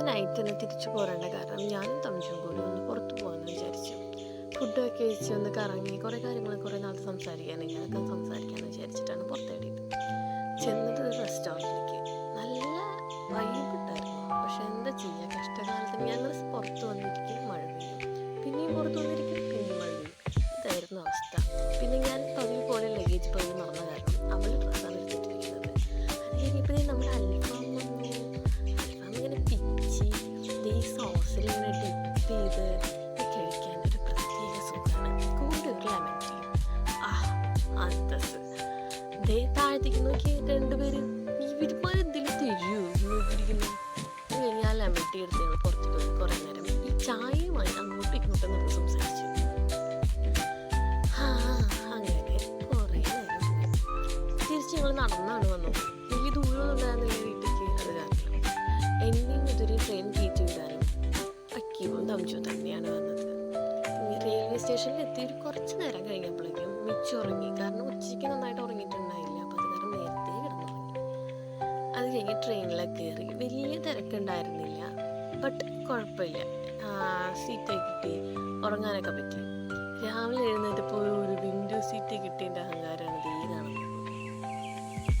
Night തന്നെ തിരിച്ചു പോരേണ്ട കാരണം ഞാനും തമിച്ചും കൂടി ഒന്ന് പുറത്തു പോകാമെന്ന് വിചാരിച്ചു. ഫുഡൊക്കെ കഴിച്ച് ഒന്ന് കറങ്ങി കുറേ കാര്യങ്ങൾ കുറേ നാളത്തെ സംസാരിക്കാനില്ല, അതൊക്കെ സംസാരിക്കാമെന്ന് വിചാരിച്ചിട്ടാണ് പുറത്തേടിയത്. ചെന്നത് ഒരു റെസ്റ്റോറൻറ്റിലേക്ക്. നല്ല വൈബുണ്ടായിരുന്നു. പക്ഷെ എന്താ ചെയ്യുക, കഷ്ടകാലത്തിന് ഞങ്ങൾ പുറത്ത് വന്നിരിക്കും, മഴ പെയ്യും, പിന്നെയും പുറത്ത് വന്നിരിക്കും, പിന്നെയും മഴ പെയ്യും. ഇതായിരുന്നു അവസ്ഥ. പിന്നെ ഞാൻ പതിവ് പോലെ ലഗേജ് പതിവ് മറന്ന കാരണം അവൾ ഡ്രസ്സാണ് എടുത്തിട്ടിരിക്കുന്നത്. അത് കഴിഞ്ഞപ്പോഴേ നമ്മുടെ അൽഫാം വന്നു. അൽഫാം ഇങ്ങനെ പിച്ചി ഈ സോസിൽ ഇങ്ങനെ ഡിപ്പ് ചെയ്ത് കഴിക്കാൻ ഒരു പ്രത്യേക സുഖമാണ്. കൂടെ ഒരു ലെമൺ ടീ. അന്തസ്. ദേ താഴത്തേക്ക് നോക്കി രണ്ടുപേരും ഇവരുമാർ എന്തെങ്കിലും തരുമോ നോക്കിയിരിക്കുന്നു. അത് കഴിഞ്ഞ് ആ ലെമൺ ടീ എടുത്ത് ഞങ്ങൾ പുറത്തേക്ക് പോയി കുറേ നേരം ഈ ചായയുമായി അങ്ങോട്ടും ഇങ്ങോട്ടും നമ്മൾ സംസാരിച്ചു. അങ്ങനെ കുറേ നേരം പോയി. തിരിച്ച് ഞങ്ങൾ നടന്നാണ് വന്നത്. വലിയ ദൂരമൊന്നും ഉണ്ടായിരുന്നില്ല വീട്ടിലേക്ക്. അത് കാരണം എന്നെയും ഇതൊരു ട്രെയിൻ കയറ്റി വിടാനും അക്കീവും തമിച്ചു തന്നെയാണ് വന്നത്. റെയിൽവേ സ്റ്റേഷനിൽ എത്തി ഒരു കുറച്ച് നേരം കഴിഞ്ഞപ്പോഴേക്കും മിച്ചു ഉറങ്ങി. കാരണം ഉച്ചയ്ക്ക് നന്നായിട്ട് ഉറങ്ങിയിട്ടുണ്ടായില്ല. അപ്പോൾ അത് കാരണം നേരത്തെ കിടന്നുറങ്ങി. അത് കഴിഞ്ഞ് ട്രെയിനിലൊക്കെ കയറി. വലിയ തിരക്കുണ്ടായിരുന്നില്ല, ബട്ട് കുഴപ്പമില്ല. സീറ്റൊക്കെ കിട്ടി, ഉറങ്ങാനൊക്കെ പറ്റി.